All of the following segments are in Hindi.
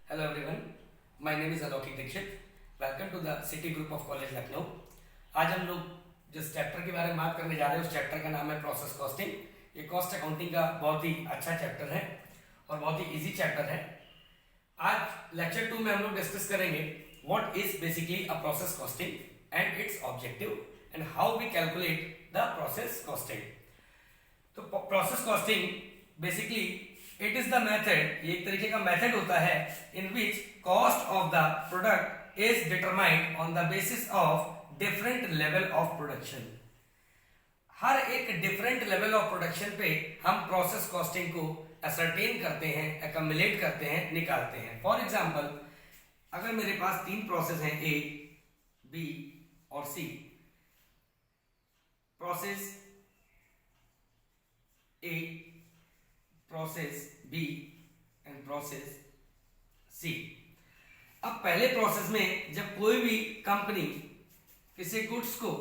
Hello everyone, my name is Alokik Dixit. Welcome to the City Group of College Lucknow. आज हम लोग जिस चैप्टर के बारे में बात करने जा रहे हैं उस चैप्टर का नाम है प्रोसेस कॉस्टिंग। ये कॉस्ट अकाउंटिंग का बहुत ही अच्छा चैप्टर है और बहुत ही इजी चैप्टर है। आज लेक्चर 2 में हम लोग डिस्कस करेंगे what is basically a process costing and its objective and how we calculate the process costing. तो process costing basically it is the method, ये एक तरीके का मेथड होता है in which cost of the product is determined on the basis of different level of production. हर एक डिफरेंट लेवल ऑफ प्रोडक्शन पे हम प्रोसेस कॉस्टिंग को असरटेन करते हैं, एक्यूमुलेट करते हैं, निकालते हैं। फॉर एग्जांपल, अगर मेरे पास 3 प्रोसेस हैं ए, बी और C. Process A, process B and process C. अब पहले प्रोसेस में जब कोई भी कंपनी किसी गुड्स को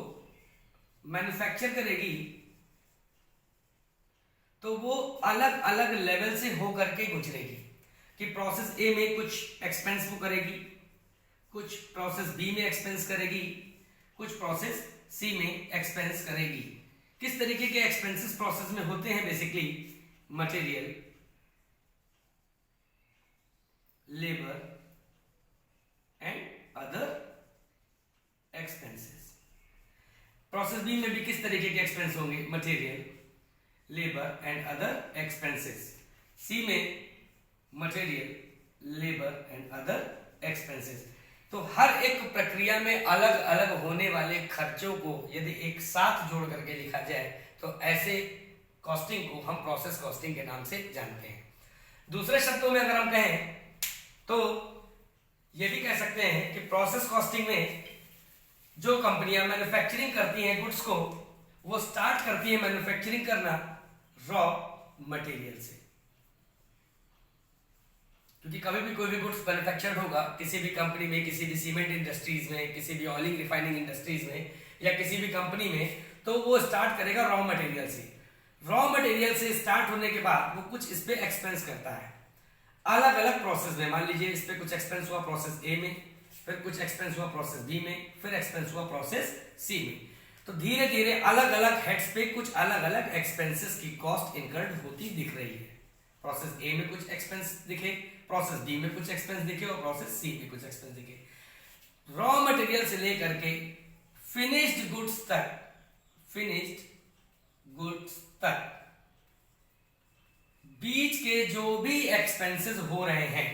मैन्युफैक्चर करेगी तो वो अलग अलग लेवल से होकर के गुजरेगी कि प्रोसेस ए में कुछ एक्सपेंस वो करेगी, कुछ प्रोसेस बी में एक्सपेंस करेगी, कुछ प्रोसेस सी में एक्सपेंस करेगी। किस तरीके के एक्सपेंसेस प्रोसेस में होते हैं? Basically material, labour and other expenses. Process B में भी किस तरीके के एक्सपेंस होंगे? Material, labour and other expenses. C में material, labour and other expenses. तो हर एक प्रक्रिया में अलग अलग होने वाले खर्चों को यदि एक साथ जोड़ करके लिखा जाए तो ऐसे कॉस्टिंग को हम प्रोसेस कॉस्टिंग के नाम से जानते हैं। दूसरे शब्दों में अगर हम कहें तो ये भी कह सकते हैं कि प्रोसेस कॉस्टिंग में जो कंपनियां मैन्युफैक्चरिंग करती हैं गुड्स को, वो स्टार्ट करती है मैन्युफैक्चरिंग करना रॉ मटेरियल से। क्योंकि कभी भी कोई भी गुड्स मैन्युफैक्चर्ड होगा किसी भी कंपनी में, किसी भी सीमेंट इंडस्ट्रीज में, किसी भी ऑयलिंग रिफाइनिंग इंडस्ट्रीज में या किसी भी कंपनी में, तो वो स्टार्ट करेगा रॉ मटेरियल से। रॉ मटेरियल से स्टार्ट होने के बाद वो कुछ इस पे एक्सपेंस करता है अलग अलग प्रोसेस में। मान लीजिए इस पे कुछ एक्सपेंस हुआ प्रोसेस ए में, फिर कुछ एक्सपेंस हुआ प्रोसेस बी में, फिर एक्सपेंस हुआ प्रोसेस सी में। तो धीरे धीरे अलग अलग हेड्स पे कुछ अलग अलग एक्सपेंसेस की कॉस्ट इनकर्ड होती दिख रही है। प्रोसेस ए में कुछ एक्सपेंस दिखे, प्रोसेस बी में कुछ एक्सपेंस दिखे और प्रोसेस सी में कुछ एक्सपेंस दिखे। रॉ मटेरियल से लेकर के फिनिश्ड गुड्स तक, फिनिश्ड गुड्स तक बीच के जो भी एक्सपेंसेस हो रहे हैं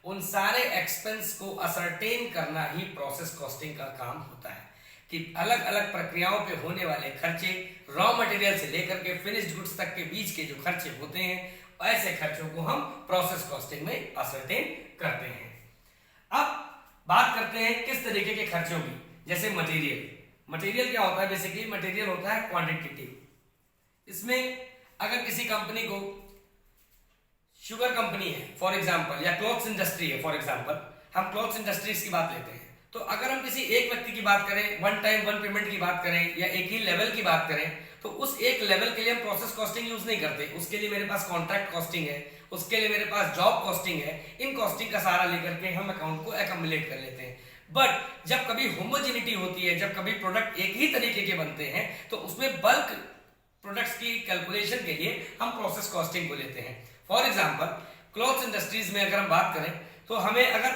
उन सारे एक्सपेंस को असरटेन करना ही प्रोसेस कॉस्टिंग का काम होता है कि अलग अलग प्रक्रियाओं पे होने वाले खर्चे, रॉ मटेरियल से लेकर के फिनिश्ड गुड्स तक के बीच के जो खर्चे होते हैं, ऐसे खर्चों को हम प्रोसेस कॉस्टिंग में असरटेन करते हैं। अब बात करते हैं किस तरीके के खर्चों की। जैसे मटेरियल क्या होता है? बेसिकली मटेरियल होता है क्वांटिटेटिव। इसमें अगर किसी कंपनी को, शुगर कंपनी है फॉर एग्जांपल, या क्लॉथ्स इंडस्ट्री है फॉर एग्जांपल, हम क्लॉथ्स इंडस्ट्रीज की बात लेते हैं, तो अगर हम किसी एक व्यक्ति की बात करें, वन टाइम वन पेमेंट की बात करें या एक ही लेवल की बात करें, तो उस एक लेवल के लिए हम प्रोसेस कॉस्टिंग यूज नहीं करते। उसके लिए मेरे पास कॉन्ट्रैक्ट कॉस्टिंग है, उसके लिए मेरे पास जॉब कॉस्टिंग है। इन कॉस्टिंग का सहारा लेकर के हम अकाउंट को एक्यूमुलेट कर लेते हैं। बट जब कभी होमोजेनिटी होती है, जब कभी प्रोडक्ट एक ही तरीके के बनते हैं, तो उसमें बल्क प्रोडक्ट्स की कैलकुलेशन के लिए हम प्रोसेस कॉस्टिंग को लेते हैं। फॉर एग्जांपल, क्लॉथ्स इंडस्ट्रीज में अगर हम बात करें तो हमें अगर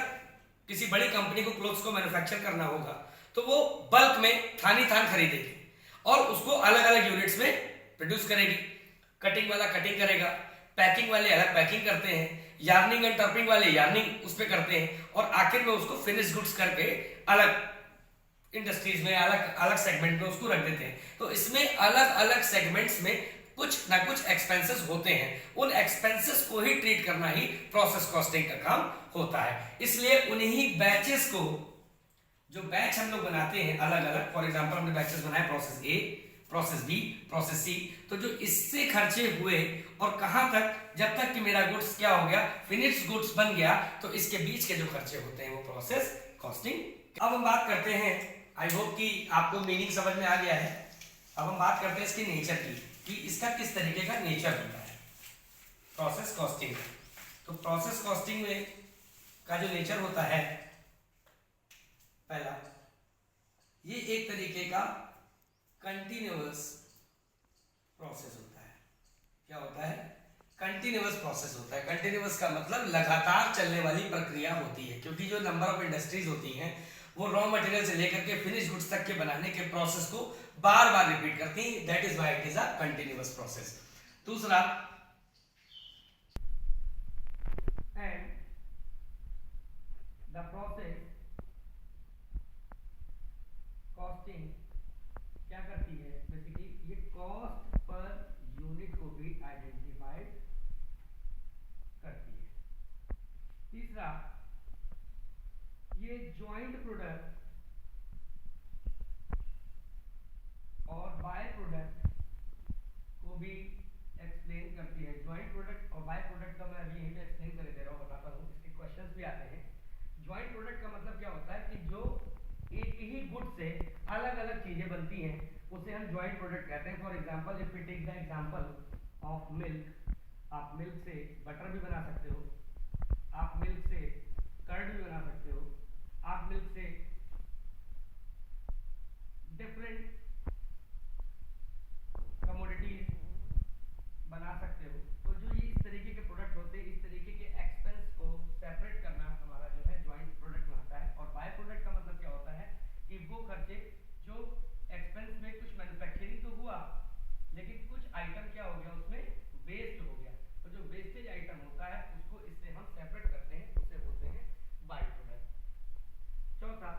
किसी बड़ी कंपनी को क्लोथ्स को मैन्युफैक्चर करना होगा तो वो बल्क में थान खरीदेगी और उसको अलग अलग यूनिट्स में प्रोड्यूस करेगी। कटिंग वाला कटिंग करेगा, पैकिंग वाले अलग पैकिंग करते हैं, यार्निंग एंड टर्पिंग वाले यार्निंग उस पे करते हैं और आखिर में उसको फिनिश गुड्स करके अलग इंडस्ट्रीज में, अलग अलग सेगमेंट में उसको रख देते हैं। तो इसमें अलग अलग सेगमेंट्स में कुछ ना कुछ एक्सपेंसेस होते हैं। उन एक्सपेंसेस को ही ट्रीट करना ही प्रोसेस कॉस्टिंग का काम होता है। इसलिए उन्हीं बैचेस को, जो बैच हम लोग बनाते हैं अलग अलग, फॉर एग्जांपल हमने बैचेस बनाए process A, process B, process C, तो जो इससे खर्चे हुए और कहां तक, जब तक कि मेरा गुड्स क्या हो गया, फिनिश्ड गुड्स बन गया, तो इसके बीच के जो खर्चे होते हैं वो प्रोसेस कॉस्टिंग। अब हम बात करते हैं, आई होप कि आपको मीनिंग समझ में आ गया है। अब हम बात करते हैं इसके नेचर की कि इसका किस तरीके का नेचर होता है प्रोसेस कॉस्टिंग। तो प्रोसेस कॉस्टिंग में का जो नेचर होता है, पहला, ये एक तरीके का कंटिन्यूअस प्रोसेस होता है। क्या होता है? कंटिन्यूअस प्रोसेस होता है। कंटिन्यूअस का मतलब लगातार चलने वाली प्रक्रिया होती है, क्योंकि जो नंबर ऑफ इंडस्ट्रीज होती हैं वो रॉ मटेरियल से लेकर के फिनिश गुड्स तक के बनाने के प्रोसेस को बार बार रिपीट करती हैं। That is why it is a continuous process. दूसरा, एंड द प्रोसेस कॉस्टिंग क्या करती है, बेसिकली ये कॉस्ट पर यूनिट को भी आइडेंटिफाइड करती है। तीसरा, ये ज्वाइंट प्रोडक्ट और बाय प्रोडक्ट को भी एक्सप्लेन करती है। ज्वाइंट प्रोडक्ट और बाय प्रोडक्ट का मैं अभी यहीं पे एक्सप्लेन कर दे रहा हूँ, बताता हूँ, इसके क्वेश्चंस भी आते हैं। ज्वाइंट प्रोडक्ट का मतलब क्या होता है कि जो एक ही गुड से अलग अलग चीजें बनती हैं उसे हम ज्वाइंट प्रोडक्ट कहते हैं। For example, if we take the example of milk, आप मिल्क से बटर भी बना सकते हो, आप मिल्क से कर्ड भी बना सकते हो, आप मिल्क से डिफरेंट कमोडिटीज बना सकते हो। तो जो ये इस तरीके के प्रोडक्ट होते हैं, इस तरीके के एक्सपेंस को सेपरेट करना हमारा जो है ज्वाइंट प्रोडक्ट में आता है। और बाय प्रोडक्ट का मतलब क्या होता है कि वो खर्चे जो एक्सपेंस में कुछ मैन्युफैक्चरिंग तो हुआ लेकिन कुछ आइटम क्या हो गया, उसमें वेस्ट हो गया, तो जो वेस्टेज आइटम होता है उसको इससे हम सेपरेट करते हैं, उसे बोलते हैं बाय प्रोडक्ट। चौथा,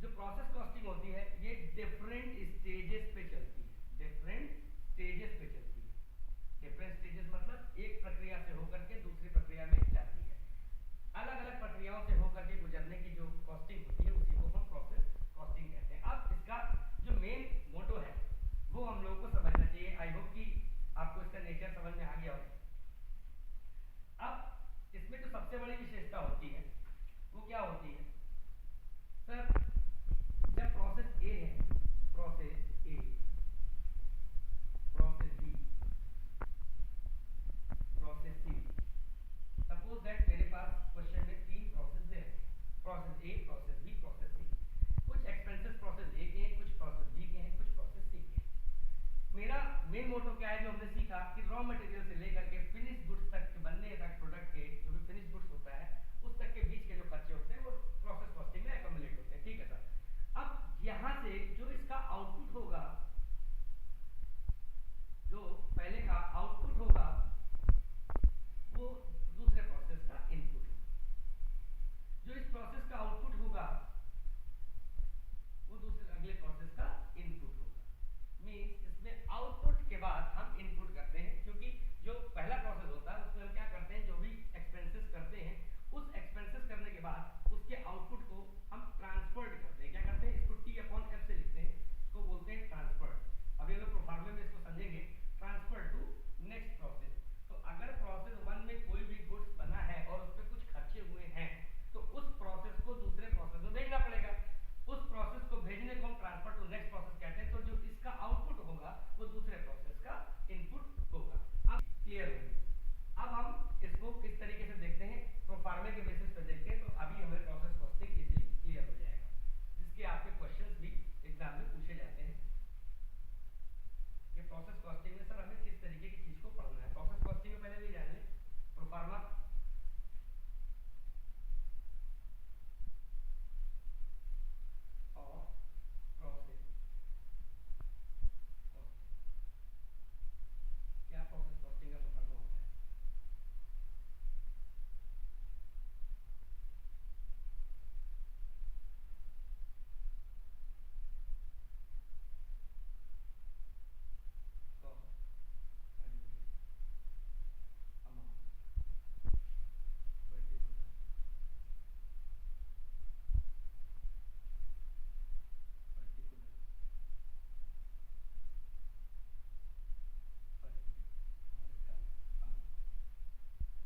जो प्रोसेस कॉस्टिंग होती है ये डिफरेंट स्टेजेस पे चलती है। डिफरेंट स्टेजेस पे चलती है। डिफरेंट स्टेजेस मतलब एक प्रक्रिया से होकर के दूसरी प्रक्रिया में जाती है। अलग अलग प्रक्रियाओं से होकर के गुजरने की जो कॉस्टिंग होती है उसी को हम प्रोसेस कॉस्टिंग कहते हैं। अब इसका जो मेन मोटो है वो हम लोगों को समझना चाहिए। आई होप कि आपको इसका नेचर समझ में आ गया हो। अब इसमें जो सबसे बड़ी विशेषता होती है वो क्या होती है? सर, जब प्रोसेस ए है, process A, process B, process C, suppose that मेरे पास क्वेश्चन में 3 प्रोसेस दे रहे हैं, process A, process B, process C. कुछ एक्सपेंसेस प्रोसेस ए के हैं, कुछ प्रोसेस बी के हैं, कुछ प्रोसेस सी के हैं। मेरा मेन मोटो क्या है जो हमने सीखा कि रॉ मटेरियल से लेकर के फिनिश गुड्स तक के बनने तक प्रोडक्ट के जो भी फिनिश गुड्स होता है उस तक के बीच के जो खर्चे होते हैं वो प्रोसेस कॉस्टिंग में एक्यूमुलेट होते हैं। ठीक है सर। अब यहां से जो इसका आउटपुट होगा, जो पहले का आउटपुट होगा वो दूसरे प्रोसेस का इनपुट होगा। जो इस प्रोसेस का आउटपुट होगा वो दूसरे अगले प्रोसेस का इनपुट होगा। मींस इसमें आउटपुट के बाद हम इनपुट करते हैं, क्योंकि जो पहला प्रोसेस होता है उसमें हम क्या करते हैं, जो भी एक्सपेंसेस करते हैं उस एक्सपेंसेस करने के बाद उसके आउटपुट को हम ट्रांसफर्ड करते हैं। क्या करते हैं? इसको T/F से लिखते हैं, इसको बोलते हैं ट्रांसफर्ड। अभी हम लोग प्रोफार्मे में इसको समझेंगे, ट्रांसफर टू नेक्स्ट प्रोसेस। तो अगर प्रोसेस 1 में कोई भी गुड्स बना है और उस पर कुछ खर्चे हुए हैं तो उस प्रोसेस को दूसरे प्रोसेस में भेजना पड़ेगा। उस प्रोसेस को भेजने को हम ट्रांसफर टू नेक्स्ट प्रोसेस कहते हैं। तो जो इसका आउटपुट होगा वो दूसरे प्रोसेस का इनपुट होगा। अब क्लियर होगी। अब हम इसको किस तरीके से देखते हैं, प्रोफार्मे के बेसिस पे देखते हैं, तो अभी हमें प्रोसेस कॉस्टिंग इजीली क्लियर हो जाएगा, जिसके आपके क्वेश्चंस भी एग्जाम में पूछे जाते हैं कि प्रोसेस कॉस्टिंग में सर हमें किस तरीके की चीज को पढ़ना है। प्रोसेस कॉस्टिंग में पहले भी जान लें, प्रोफार्मा और प्रोसेस कॉस्टिंग। क्या प्रोसेस कॉस्टिंग का प्रोफार्मा होता है?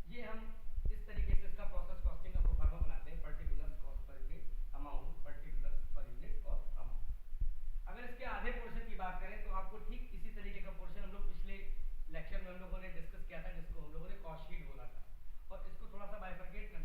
ये हम इस तरीके से इसका प्रोसेस कॉस्टिंग का प्रोफार्मा बनाते हैं, particular cost per unit, amount, particular per unit और अमाउंट। अगर इसके आधे पोर्शन की बात करें तो आपको ठीक इसी तरीके का पोर्शन हम लोग पिछले लेक्चर में हम लोगों ने डिस्कस किया था, जिसको हम लोगों ने कॉस्ट शीट बोला था, और इसको थोड़ा सा बाइफरकेट कर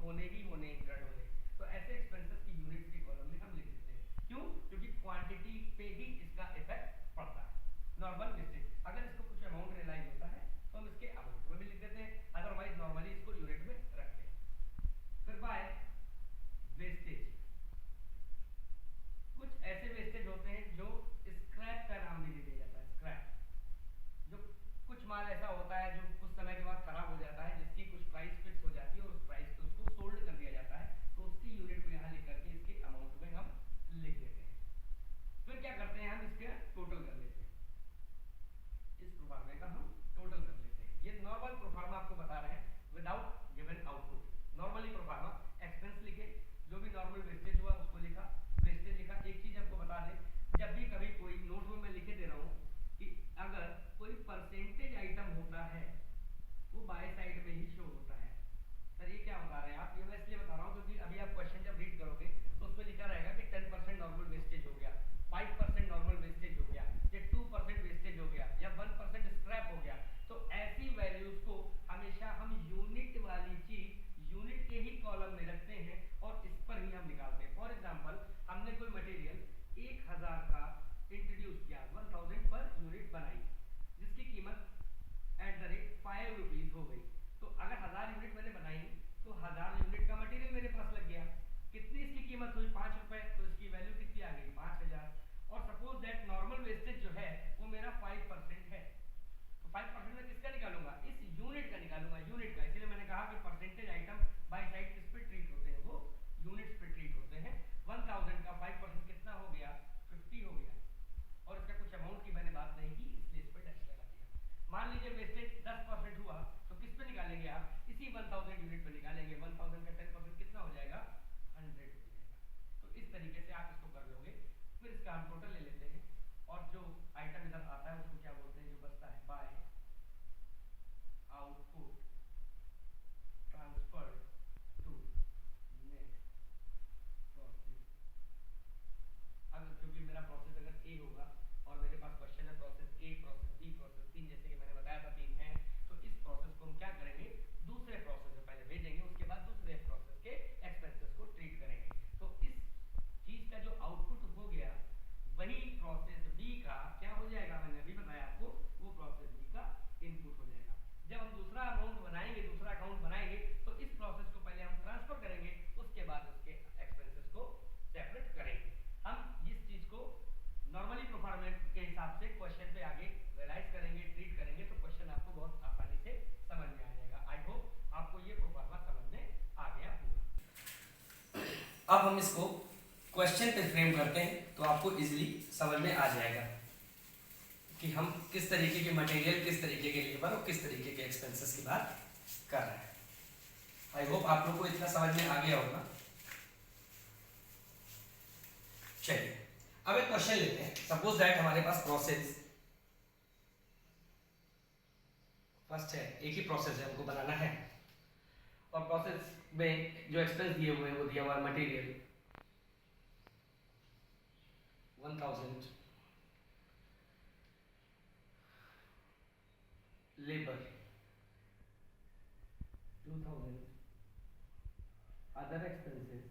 होने ही होने, इंकर्ड होने। तो ऐसे एक्सपेंसेस की यूनिट्स के कॉलम में हम लिख देते हैं। क्यों? क्योंकि क्वांटिटी पे ही इसका इफेक्ट पड़ता है। नॉर्मल वेस्टेज, अगर इसको कुछ अमाउंट रियलाइज होता है तो हम इसके अमाउंट में भी लिख देते हैं, अदरवाइज नॉर्मली इसको यूनिट में रखते हैं। फिर बाय वेस्टेज, कुछ ऐसे वेस्टेज होते हैं जो स्क्रैप का नाम भी दे दिया जाता है। स्क्रैप, जो कुछ माल ऐसा होता है जो कुछ समय के बाद खराब हो जाता है, जिसकी कुछ प्राइस फिक्स हो जाती है और उस प्राइस पे उसको सोल्ड कर दिया जाता है, तो उसकी यूनिट को यहाँ लिख करके इसके अमाउंट में हम लिख देते हैं। फिर क्या करते हैं, हम इसके टोटल कर लेते हैं, इस प्रोफार्मा का हम टोटल कर लेते हैं। ये नॉर्मल प्रोफार्मा आपको बता रहे हैं without given output. Normally proforma expense लिखे, जो भी नॉर्मल वेस्टेज हुआ उसको लिखा, वेस्टेज लिखा। एक चीज आपको बता दें, जब भी कभी कोई नोट में मैं लिखे दे रहा हूँ कि अगर कोई परसेंटेज आइटम होता है वो बाय साइड में ही शो होता है। सर ये क्या बता रहे हैं आप? ये मैं इसलिए बता रहा हूँ क्योंकि अभी आप क्वेश्चन जब रीड करोगे तो उसमें लिखा रहेगा कि 10% नॉर्मल वेस्टेज हो गया, 5% नॉर्मल वेस्टेज हो गया, या 2% वेस्टेज हो गया, या 1% स्क्रैप हो गया। तो ऐसी वैल्यूज को हमेशा हम यूनिट वाली चीज यूनिट के ही कॉलम में रखते हैं और इस पर ही हम निकालते हैं। फॉर एग्जाम्पल, हमने कोई मटेरियल 1000 का इंट्रोड्यूस किया, 1000 पर यूनिट बनाई, जिसकी कीमत एट द रेट 5 रुपीज हो गई। तो अगर 1000 यूनिट मैंने बनाई तो 1000 यूनिट का मटेरियल मेरे पास लग गया। कितनी इसकी कीमत हुई? 5 रुपए। तो इसकी वैल्यू कितनी आ गई? 5000। और सपोज दैट नॉर्मल वेस्टेज जो है वो मेरा 5% है, तो 5% में किसका निकालूंगा? इस यूनिट का निकालूंगा, यूनिट का। इसीलिए मैंने कहा कि परसेंटेज आइटम बाय साइड किस पे ट्रीट होते हैं? वो यूनिट्स पे ट्रीट होते हैं। 1000 का 5% कितना हो गया? 50 हो गया। और इसका कुछ अमाउंट की मैंने बात नहीं की, इसलिए इस पे डैश लगा दिया। मान लीजिए वेस्टेज 10% हुआ, तो किस पे निकालेंगे आप? इसी 1000 यूनिट पे निकालेंगे। 1000 का 10% कितना हो जाएगा? 100 हो जाएगा। तो इस तरीके से आप इसको कर लोगे। फिर इसका हम टोटल ले लेते हैं, और जो आइटम इधर आता है उसको क्या बोलते हैं? जो बचता है by output transfer to net profit. अब क्योंकि मेरा प्रोसेस अगर ए होगा और मेरे पास क्वेश्चन है process A, process B, process 3, जैसे कि मैंने बताया था 3 है, तो इस प्रोसेस को हम क्या करेंगे? दूसरे प्रोसेस में पहले भेजेंगे, उसके बाद दूसरे प्रोसेस के एक्सपेंसेस को ट्रीट करेंगे। तो इस चीज का जो आउटपुट हो गया वही प्रोसेस बी का क्या हो जाएगा? मैंने अभी बताया आपको, वो प्रोसेस बी का इनपुट हो जाएगा। जब हम दूसरा अमाउंट बनाएंगे, दूसरा अकाउंट बनाएंगे, तो इस प्रोसेस को पहले हम ट्रांसफर करेंगे, उसके बाद उसके एक्सपेंसेस को सेपरेट करेंगे। हम इस चीज को नॉर्मली प्रोफार्मा के हिसाब से क्वेश्चन पे आगे रियलाइज करेंगे, ट्रीट करेंगे, तो क्वेश्चन आपको बहुत आसानी से समझ में आ जाएगा। आई होप आपको ये प्रोफार्मा समझ में आ गया होगा। अब हम इसको क्वेश्चन पे फ्रेम करते हैं तो आपको इजीली समझ में आ जाएगा कि हम किस तरीके के मटेरियल, किस तरीके के लेबर और किस तरीके के एक्सपेंसेस की बात कर रहे हैं। आई होप आप लोग को इतना समझ में आ गया होगा। चलिए अब एक क्वेश्चन लेते हैं। सपोज दैट हमारे पास प्रोसेस फर्स्ट है, एक ही प्रोसेस है, हमको बनाना है, और प्रोसेस में जो एक्सपेंस दिए हुए हैं वो दिया हुआ है material 1000, labour 2000, other expenses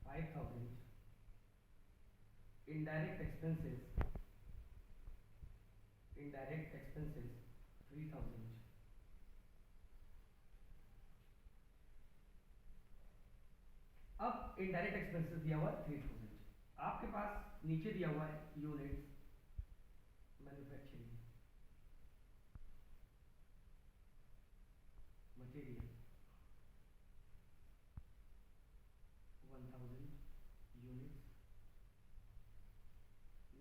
5000, indirect expenses 3000। अब इनडायरेक्ट एक्सपेंसेस दिया हुआ है 3000। आपके पास नीचे दिया हुआ है units manufacturing material 1000 units,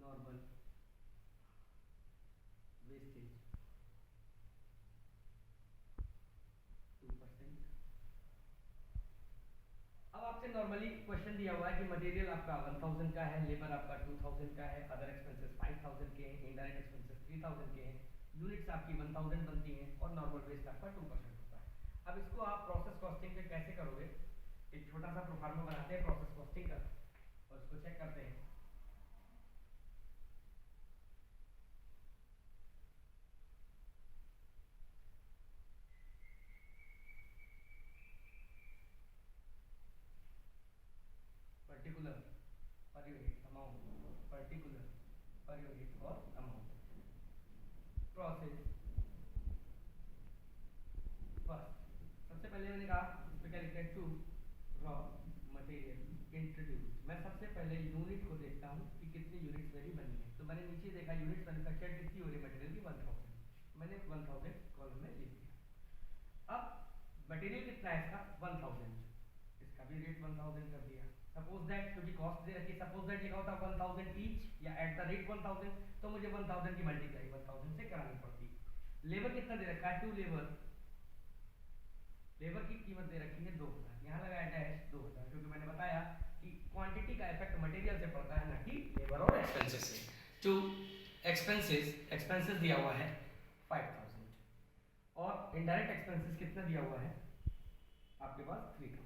normal wastage 2%। अब आपसे नॉर्मली क्वेश्चन दिया हुआ है कि मटेरियल आपका 1000 का है, लेबर आपका 2000 का है, अदर एक्सपेंसेस 5000 के हैं, इनडायरेक्ट एक्सपेंसेस 3000 के हैं, यूनिट्स आपकी 1000 बनती हैं, और नॉर्मल वेस्ट आपका 2% होता है। अब इसको आप प्रोसेस कॉस्टिंग पे कैसे करोगे? एक छोटा सा प्रोफार्मा बनाते हैं प्रोसेस कॉस्टिंग का और इसको चेक करते हैं। प्रोसेस फर्स्ट, सबसे पहले मैंने कहा इस पे क्या लिखते हैं, टू रॉ मटेरियल इंट्रोड्यूस। मैं सबसे पहले यूनिट को देखता हूँ कि कितनी यूनिट्स मेरी बनी है। तो मैंने नीचे देखा यूनिट्स मैन्युफैक्चर्ड कितनी हो रही है मटेरियल की, 1000। मैंने 1000 कॉलम में लिख दिया। अब मटेरियल कितना है इसका, 1000, इसका भी रेट 1000 कर दिया। सपोज दैट, क्योंकि कॉस्ट दे रखी है, सपोज दैट लिखा होता 1000 ईच या एट द रेट 1000, तो मुझे 1000 की मल्टीप्लाई 1000 से करानी पड़ती। लेबर कितना दे रखा है, 2 लेबर, लेबर की कीमत दे रखी है 2000, यहाँ लगाया डैश 2000, क्योंकि मैंने बताया कि क्वांटिटी का इफेक्ट मटेरियल से पड़ता है ना कि लेबर और एक्सपेंसेस से। टू एक्सपेंसेस दिया हुआ है 5000 और इनडायरेक्ट एक्सपेंसेस कितना दिया हुआ है आपके पास 3000।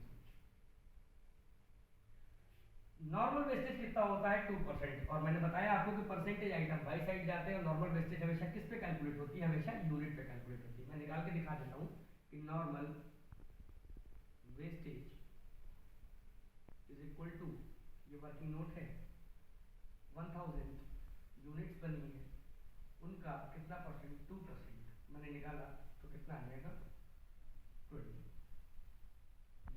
नॉर्मल वेस्टेज कितना होता है 2%, और मैंने बताया आपको कि परसेंटेज आइटम बाई साइड जाते हैं और नॉर्मल वेस्टेज हमेशा किस पे कैलकुलेट होती है, हमेशा यूनिट पे कैलकुलेट होती है। मैं निकाल के दिखा देता हूँ कि normal wastage is equal to, ये वर्किंग नोट है, 1000 यूनिट्स बनी है, उनका कितना परसेंट, 2%। मैंने निकाला तो कितना आ जाएगा 20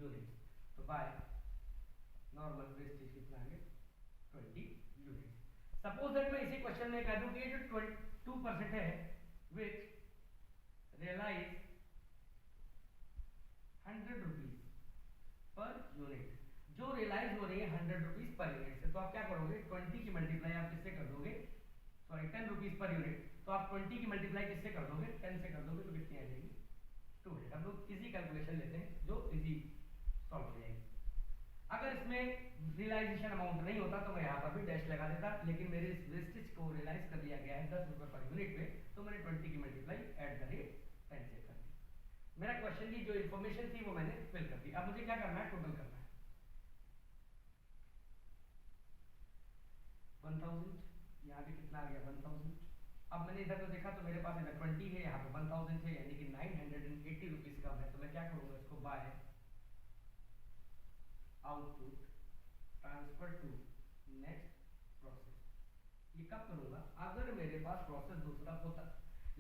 यूनिट्स। तो बाय नॉर्मल वेस्टेज कितना आ गया 20 यूनिट्स। सपोज दैट मैं इसी क्वेश्चन में कह दूं कि ये जो 2% है विच रियलाइज 100 रुपीज पर यूनिट, जो रियलाइज हो रही है 100 रुपीज पर यूनिट से, तो आप क्या करोगे 20 की मल्टीप्लाई आप किससे कर दोगे, सॉरी 10 रुपीज पर यूनिट, तो आप 20 की मल्टीप्लाई किससे कर दोगे, 10 से कर दोगे, तो कितनी आ जाएगी 200। हम लोग इजी कैलकुलेशन लेते हैं जो इजी सॉल्व हो जाएगी। अगर इसमें रियलाइजेशन अमाउंट नहीं होता तो मैं यहाँ पर भी डैश लगा देता, लेकिन मेरे इस वेस्टेज को रियलाइज कर लिया गया है 10 रुपए पर यूनिट पे, तो मैंने 20 की मल्टीप्लाई एट द रेट 10 से कर दी। मेरा क्वेश्चन की जो इन्फॉर्मेशन थी वो मैंने फिल कर दी। अब मुझे क्या करना है, टोटल करना है 1000, यहाँ पे कितना आ गया 1000। अब मैंने इधर तो देखा तो मेरे पास इधर 20 है, यहाँ पे 1000 है, यानी कि 980 रुपीज कम है। तो मैं क्या करूँगा, इसको by output transfer to next process. ये कब करूंगा, अगर मेरे पास प्रोसेस दूसरा होता,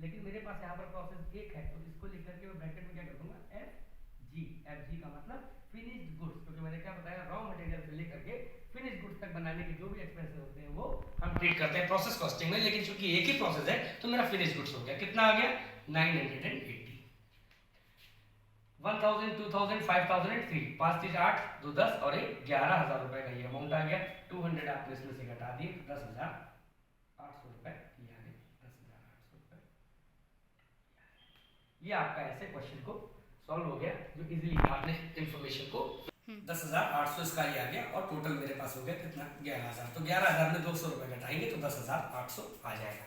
लेकिन मेरे पास यहाँ पर प्रोसेस एक है, तो इसको लिख करके मैं ब्रैकेट में क्या कर दूंगा एफ जी का मतलब फिनिश्ड गुड्स, क्योंकि मैंने क्या बताया रॉ मटेरियल से लेकर के फिनिश्ड गुड्स तक बनाने के जो भी एक्सपेंसेस होते हैं वो हम ट्रीट करते हैं प्रोसेस कॉस्टिंग में। लेकिन चूंकि एक ही प्रोसेस है तो मेरा फिनिश्ड गुड्स हो गया, कितना आ गया 980, 1000, 2000, 5000 एंड 3, 5 3 8 2 10 और 11,000 रुपए का ये अमाउंट आ गया। 200 आपने इसमें से घटा दिए, 10,800 रुपए, ये आ गए 10,800 रुपए। ये आपका ऐसे क्वेश्चन को सॉल्व हो गया, जो इजीली आपने इंफॉर्मेशन को 10,800 इसका ये आ गया, और टोटल मेरे पास हो गया कितना 11,000। तो 11,000 में 200 रुपए घटाएंगे तो 10,800 आ जाएगा।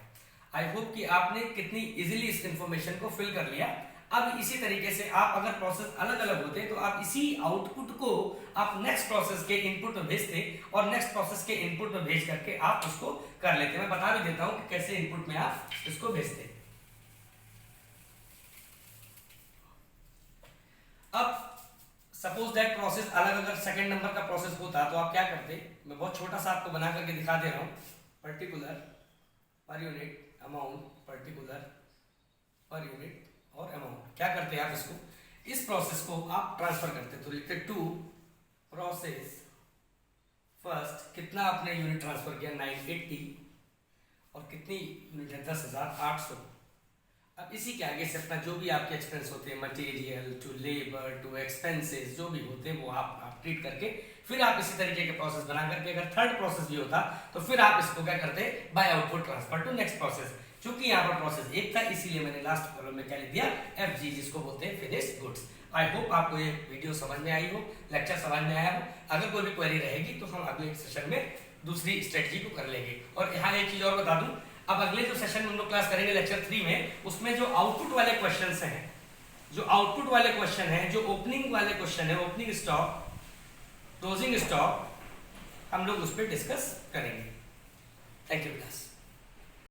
आई होप कि आपने कितनी इजीली इस इंफॉर्मेशन को फिल कर लिया। अब इसी तरीके से आप अगर प्रोसेस अलग अलग होते तो आप इसी आउटपुट को आप नेक्स्ट प्रोसेस के इनपुट में भेजते और नेक्स्ट प्रोसेस के इनपुट में भेज करके आप उसको कर लेते। मैं बता भी देता हूं कि कैसे इनपुट में आप इसको भेजते। अब सपोज दैट प्रोसेस अलग अगर सेकंड नंबर का प्रोसेस होता तो आप क्या करते, मैं बहुत छोटा सा आपको बना करके दिखा दे रहा हूं। Particular per unit amount, particular per unit और अमाउंट। क्या करते हैं आप इसको, इस प्रोसेस को आप ट्रांसफर करते, तो लिखते टू प्रोसेस फर्स्ट, कितना आपने यूनिट ट्रांसफर किया 980, और कितनी यूनिट है 10,800। अब इसी के आगे से अपना जो भी आपके एक्सपेंस होते हैं, material to labour to expenses जो भी होते हैं वो आप ट्रीट करके फिर आप इसी तरीके के प्रोसेस बना करके, अगर थर्ड प्रोसेस भी होता तो फिर आप इसको क्या करते by output transfer to next process. क्योंकि यहाँ पर प्रोसेस एक था इसीलिए मैंने लास्ट कॉलम में क्या लिख दिया एफजी, जिसको बोलते हैं फिनिश्ड गुड्स। आई होप आपको ये वीडियो समझ में आई हो, लेक्चर समझ में आया हो। अगर कोई भी क्वेरी रहेगी तो हम अगले सेशन में दूसरी स्ट्रेटजी को कर लेंगे। और यहाँ एक चीज और बता दूं, अब अगले जो सेशन में हम लोग क्लास करेंगे लेक्चर 3 में, उसमें जो आउटपुट वाले क्वेश्चन हैं, जो आउटपुट वाले क्वेश्चन हैं, जो ओपनिंग वाले क्वेश्चन है, ओपनिंग स्टॉक क्लोजिंग स्टॉक, हम लोग उस पर डिस्कस करेंगे। Thank you class.